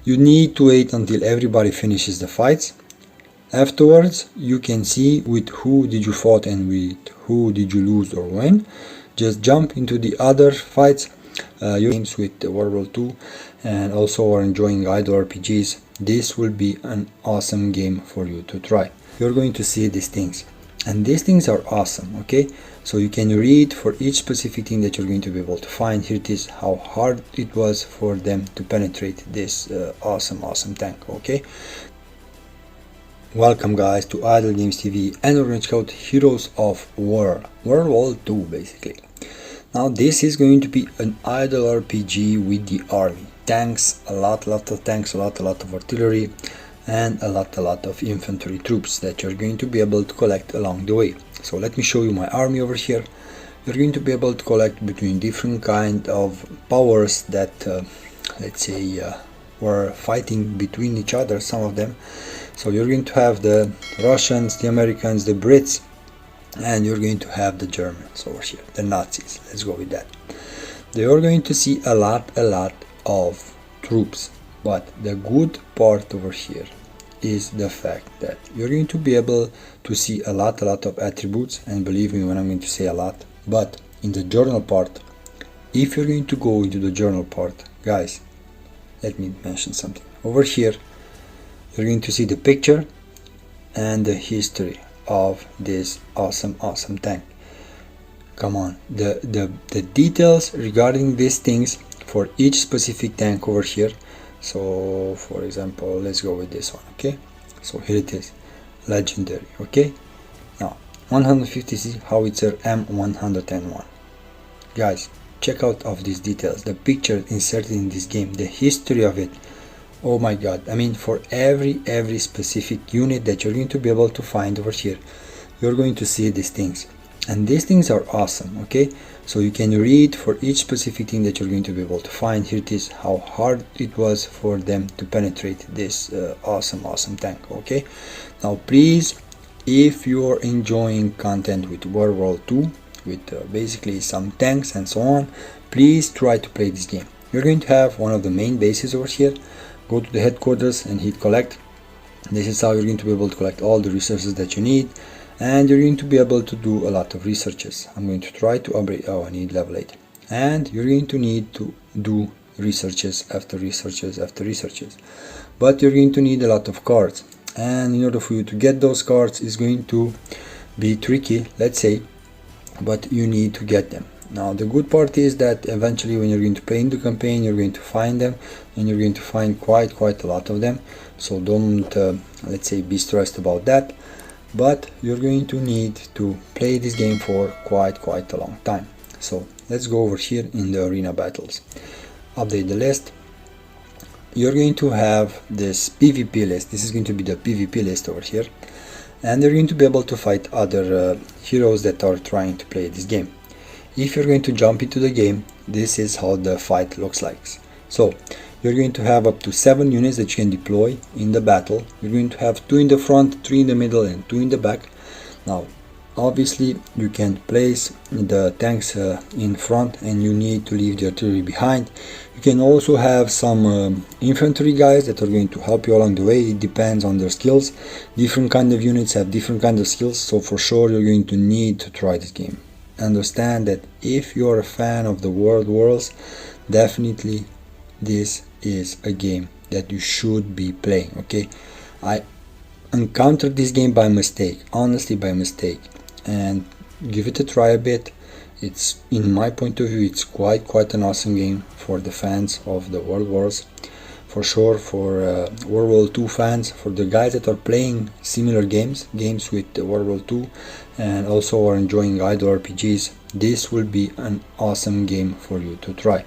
You need to wait until everybody finishes the fights. Afterwards, you can see with who did you fought and with who did you lose or win. Just jump into the other fights. Your games with the World War II and also are enjoying idle RPGs. This will be an awesome game for you to try. You're going to see these things, and these things are awesome, okay? So you can read for each specific thing that you're going to be able to find. Here it is, how hard it was for them to penetrate this awesome tank, okay? Welcome guys to Idle Games TV, and we're going to check out Heroes of War, World War II basically. Now this is going to be an idle RPG with the army. Tanks, a lot of tanks, a lot of artillery, and a lot of infantry troops that you're going to be able to collect along the way. So let me show you my army over here. You're going to be able to collect between different kind of powers that let's say were fighting between each other, some of them. So you're going to have the Russians, the Americans, the Brits, and you're going to have the Germans over here, the Nazis. Let's go with that. You're going to see a lot of troops, but the good part over here is the fact that you're going to be able to see a lot of attributes, and believe me when I'm going to say a lot. But in the journal part, if you're going to go into the journal part, guys, let me mention something. Over here you're going to see the picture and the history of this awesome tank. Come on, the details regarding these things for each specific tank over here. So for example, let's go with this one, okay? So here it is, legendary, okay? Now 150cc howitzer M101. Guys, check out of these details, the picture inserted in this game, the history of it. Oh my god, I mean, for every specific unit that you're going to be able to find over here, you're going to see these things, and these things are awesome, okay? So you can read for each specific thing that you're going to be able to find. Here it is, how hard it was for them to penetrate this awesome tank, okay? Now please, if you're enjoying content with World War II, with basically some tanks and so on, please try to play this game. You're going to have one of the main bases over here. Go to the headquarters and hit collect. This is how you're going to be able to collect all the resources that you need, and you're going to be able to do a lot of researches. I'm going to try to upgrade. Oh, I need level 8. And you're going to need to do researches after researches after researches, but you're going to need a lot of cards, and in order for you to get those cards is going to be tricky, let's say, but you need to get them. Now the good part is that eventually when you're going to play in the campaign, you're going to find them, and you're going to find quite a lot of them. So don't let's say be stressed about that, but you're going to need to play this game for quite a long time. So let's go over here in the arena battles, update the list. You're going to have this PvP list. This is going to be the PvP list over here, and you're going to be able to fight other heroes that are trying to play this game. If you're going to jump into the game, this is how the fight looks like. So you're going to have up to 7 units that you can deploy in the battle. You're going to have 2 in the front, 3 in the middle, and 2 in the back. Now obviously you can place the tanks in front, and you need to leave the artillery behind. You can also have some infantry guys that are going to help you along the way. It depends on their skills. Different kind of units have different kind of skills, so for sure you're going to need to try this game. Understand that if you're a fan of the World Wars, definitely this is a game that you should be playing, okay? I encountered this game by mistake, honestly by mistake, and give it a try a bit. It's, in my point of view, it's quite an awesome game for the fans of the World Wars, for sure, for World War II fans, for the guys that are playing similar games with World War II and also are enjoying idle RPGs. This will be an awesome game for you to try.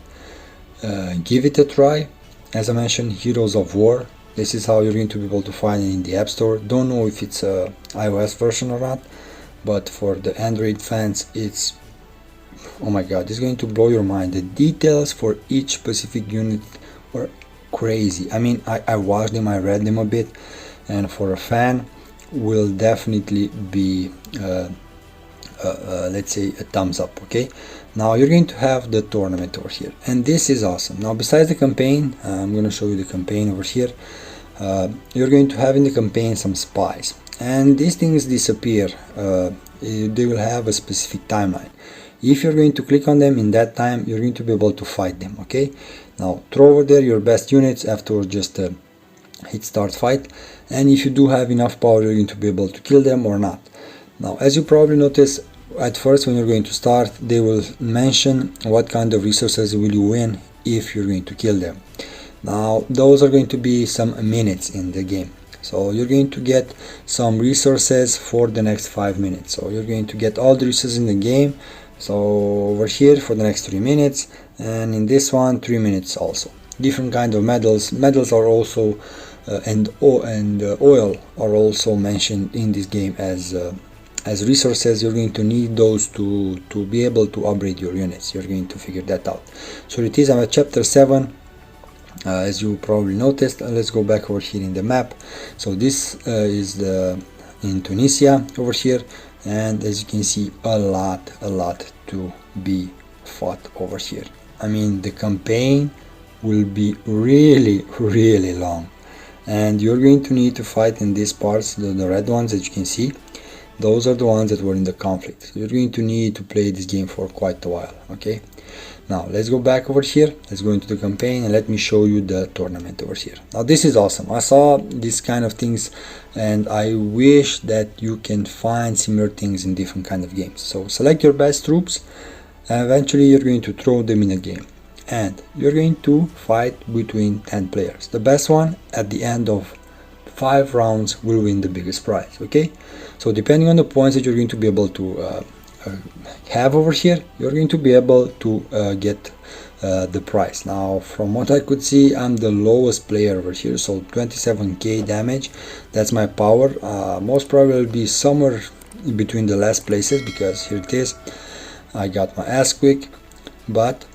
Give it a try. As I mentioned, Heroes of War. This is how you're going to be able to find it in the App Store. Don't know if it's a iOS version or not, but for the Android fans, it's, oh my god, it's going to blow your mind. The details for each specific unit were crazy. I mean, I watched them, I read them a bit, and for a fan will definitely be let's say a thumbs up. Okay, now you're going to have the tournament over here, and this is awesome. Now besides the campaign, I'm going to show you the campaign over here. You're going to have in the campaign some spies, and these things disappear. They will have a specific timeline. If you're going to click on them in that time, you're going to be able to fight them. Okay, now throw over there your best units. Afterwards, just hit start fight, and if you do have enough power, you're going to be able to kill them or not. Now, as you probably notice, at first when you're going to start, they will mention what kind of resources will you win if you're going to kill them. Now those are going to be some minutes in the game, so you're going to get some resources for the next 5 minutes. So you're going to get all the resources in the game, so over here for the next 3 minutes, and in this one 3 minutes also. Different kind of medals are also and oil are also mentioned in this game as resources. You're going to need those to be able to upgrade your units. You're going to figure that out. So it is, I'm at chapter 7, as you probably noticed. Let's go back over here in the map. So this is in Tunisia over here, and as you can see, a lot to be fought over here. I mean, the campaign will be really long, and you're going to need to fight in these parts, the red ones that you can see. Those are the ones that were in the conflict. So you're going to need to play this game for quite a while. Okay, now let's go back over here. Let's go into the campaign and let me show you the tournament over here. Now this is awesome. I saw these kind of things, and I wish that you can find similar things in different kind of games. So select your best troops, and eventually you're going to throw them in a game, and you're going to fight between 10 players. The best one at the end of 5 rounds will win the biggest prize. Okay, so depending on the points that you're going to be able to have over here, you're going to be able to get the prize. Now from what I could see, I'm the lowest player over here, so 27k damage, that's my power. Most probably will be somewhere in between the last places, because here it is, I got my ass quick, but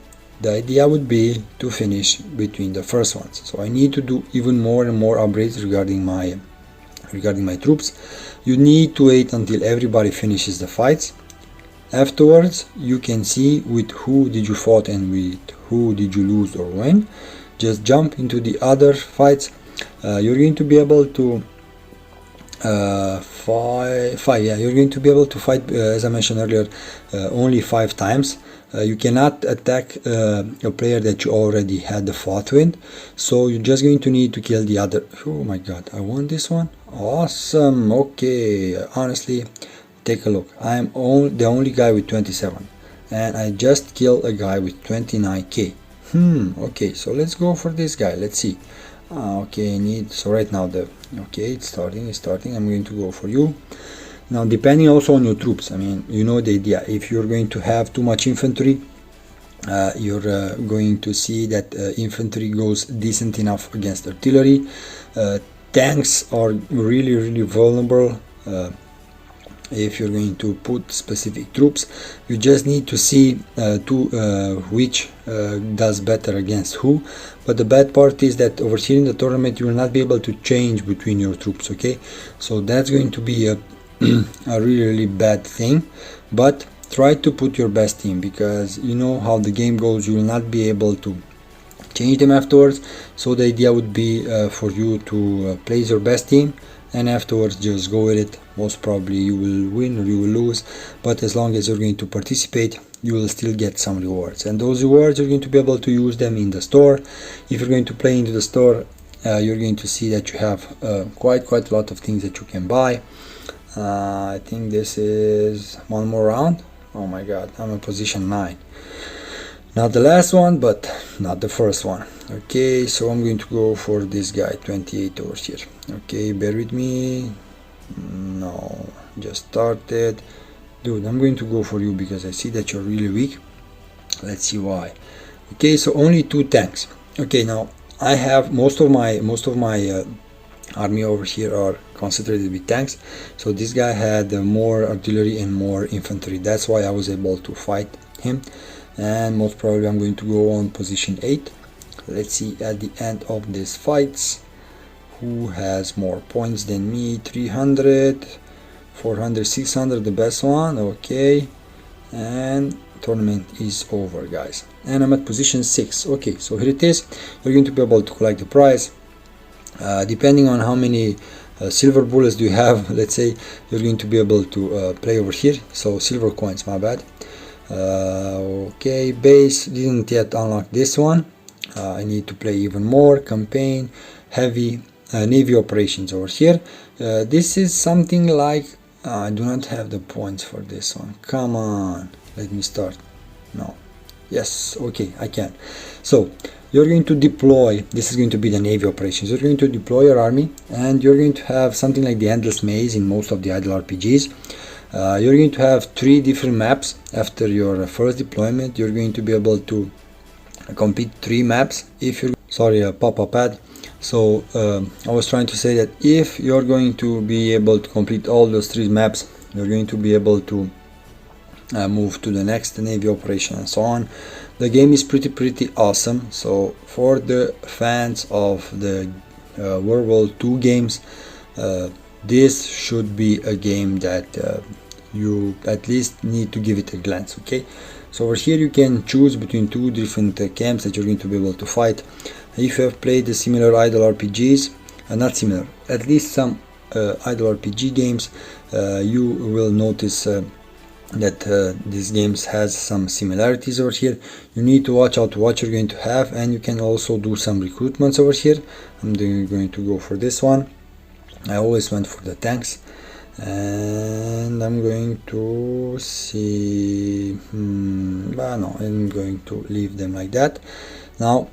the idea would be to finish between the first ones. So I need to do even more and more upgrades regarding my troops. You need to wait until everybody finishes the fights. Afterwards, you can see with who did you fight and with who did you lose or win. Just jump into the other fights. You're going to be able to you're going to be able to fight, as I mentioned earlier, only 5 times. You cannot attack a player that you already had the fight with, so you're just going to need to kill the other. Oh my god, I won this one. Awesome. Okay, honestly, take a look. I'm the only guy with 27, and I just killed a guy with 29k. Okay, so let's go for this guy. Let's see. Okay, so right now it's starting. I'm going to go for you. Now, depending also on your troops, I mean, you know the idea. If you're going to have too much infantry, you're going to see that infantry goes decent enough against artillery. Tanks are really vulnerable. If you're going to put specific troops, you just need to see which does better against who. But the bad part is that over here in the tournament, you will not be able to change between your troops. Okay, so that's going to be a really bad thing. But try to put your best team, because you know how the game goes. You will not be able to change them afterwards. So the idea would be for you to place your best team, and afterwards just go with it. Most probably you will win or you will lose, but as long as you're going to participate, you will still get some rewards, and those rewards you're going to be able to use them in the store. If you're going to play into the store, you're going to see that you have quite a lot of things that you can buy. I think this is one more round. Oh my god, I'm in position 9. Not the last one, but not the first one. Okay, so I'm going to go for this guy, 28 over here. Okay, bear with me. No, just started. Dude, I'm going to go for you because I see that you're really weak. Let's see why. Okay, so only 2 tanks. Okay, now I have most of my army over here are concentrated with tanks. So this guy had more artillery and more infantry. That's why I was able to fight him. And most probably I'm going to go on position 8. Let's see at the end of these fights who has more points than me. 300. 400, 600, the best one. Okay, and tournament is over, guys, and I'm at position 6. Okay, so here it is. You're going to be able to collect the prize. Depending on how many silver bullets do you have, let's say, you're going to be able to play over here. So silver coins, my bad. Okay, base, didn't yet unlock this one. I need to play even more. Campaign, heavy, navy operations over here. This is something like, I do not have the points for this one. Come on, let me start. No, yes, okay, I can. So you're going to deploy, this is going to be the navy operations. You're going to deploy your army, and you're going to have something like the endless maze in most of the idle RPGs. You're going to have 3 different maps. After your first deployment, you're going to be able to complete 3 maps. If you're, sorry, pop-up ad. So I was trying to say that if you're going to be able to complete all those 3 maps, you're going to be able to move to the next navy operation and so on. The game is pretty awesome. So for the fans of the World War II games, this should be a game that you at least need to give it a glance. Okay, so over here you can choose between 2 different camps that you're going to be able to fight. If you have played the similar idle RPGs, not similar, at least some idle RPG games, you will notice that these games has some similarities over here. You need to watch out what you're going to have, and you can also do some recruitments over here. I'm going to go for this one. I always went for the tanks, and I'm going to see, but no, I'm going to leave them like that. Now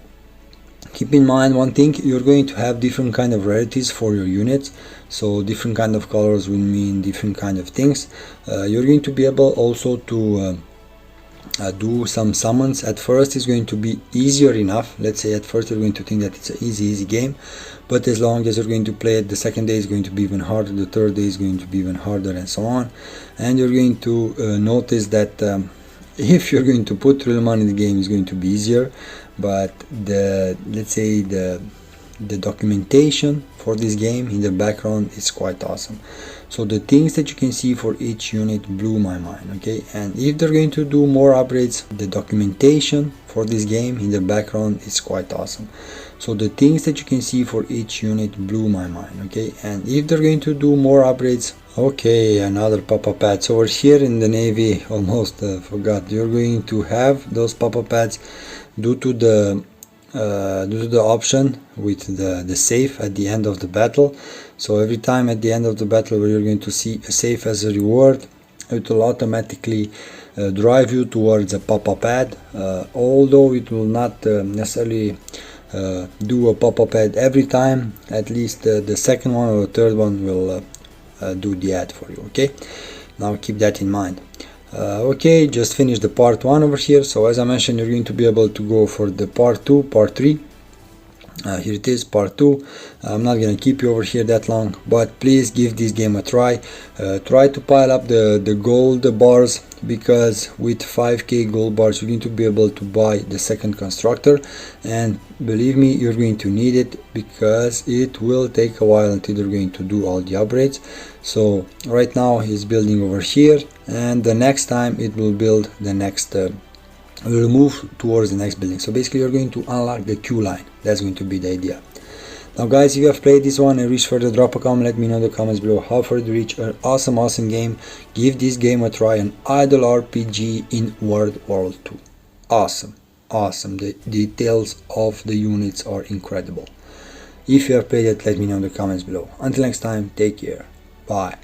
keep in mind one thing, you're going to have different kind of rarities for your units. So different kind of colors will mean different kind of things. You're going to be able also to do some summons. At first it's going to be easier enough. Let's say at first you're going to think that it's an easy game, but as long as you're going to play it, the second day is going to be even harder, the third day is going to be even harder, and so on. And you're going to notice that if you're going to put real money in the game, it's going to be easier, but let's say the documentation for this game in the background is quite awesome. So the things that you can see for each unit blew my mind. Okay, and if they're going to do more upgrades, the documentation for this game in the background is quite awesome. So the things that you can see for each unit blew my mind. Okay, and if they're going to do more upgrades, okay, another pop-up pads over here in the navy. Almost forgot, you're going to have those pop-up pads due to the option with the save at the end of the battle. So every time at the end of the battle where you're going to see a save as a reward, it will automatically drive you towards a pop-up ad, although it will not necessarily do a pop-up ad every time. At least the second one or the third one will do the ad for you. Okay, now keep that in mind. Okay, just finished the part 1 over here. So as I mentioned, you're going to be able to go for the part 2, part 3. Here it is, part 2. I'm not gonna keep you over here that long, but please give this game a try. Try to pile up the gold bars, because with 5k gold bars you're going to be able to buy the second constructor, and believe me, you're going to need it, because it will take a while until they're going to do all the upgrades. So right now he's building over here, and the next time it will build the next will move towards the next building. So basically you're going to unlock the queue line. That's going to be the idea. Now guys, if you have played this one and reached further, drop a comment, let me know in the comments below how far you reach. An awesome game. Give this game a try, an idle RPG in World War II. Awesome, the details of the units are incredible. If you have played it, let me know in the comments below. Until next time, take care, bye.